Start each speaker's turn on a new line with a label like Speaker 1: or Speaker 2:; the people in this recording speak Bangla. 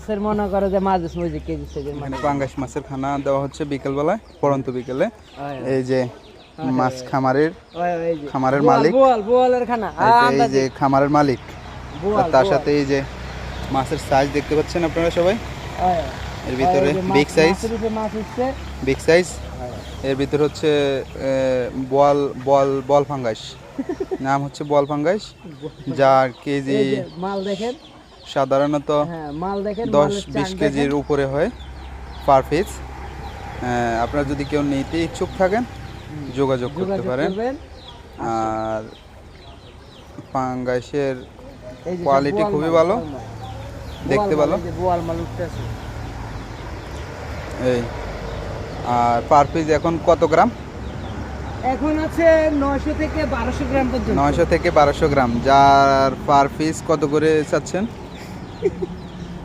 Speaker 1: মাছের মনে করো যে মাছ মজে কেজি সেজের মানে
Speaker 2: এখানে পাঙ্গাস মাছের খানা দেওয়া হচ্ছে বিকেলবেলায়, পড়ন্ত বিকেলে। এই যে মাছ খামারের মালিক,
Speaker 1: বোয়ালের খানা
Speaker 2: এই যে খামারের মালিক, তার সাথে এই যে মাছের সাইজ দেখতে পাচ্ছেন আপনারা সবাই। এর ভিতরে বিগ সাইজ, এর ভিতরে হচ্ছে বল বল বল ফাঙ্গাস, নাম হচ্ছে বল ফাঙ্গাস, যার কেজি
Speaker 1: মাল দেখেন
Speaker 2: সাধারণত
Speaker 1: মাল দেখেন
Speaker 2: 10-20 কেজির উপরে হয় পার পিস। আপনারা যদি কেউ নিতে ইচ্ছুক থাকেন যোগাযোগ করতে পারেন। আর পাঙ্গাসের কোয়ালিটি খুবই ভালো, দেখতে ভালো। এই আর পার পিস এখন কত গ্রাম?
Speaker 1: এখন আছে 900 থেকে 1200 গ্রাম পর্যন্ত।
Speaker 2: 900 থেকে 1200 গ্রাম, যার পার পিস কত করে চাচ্ছেন?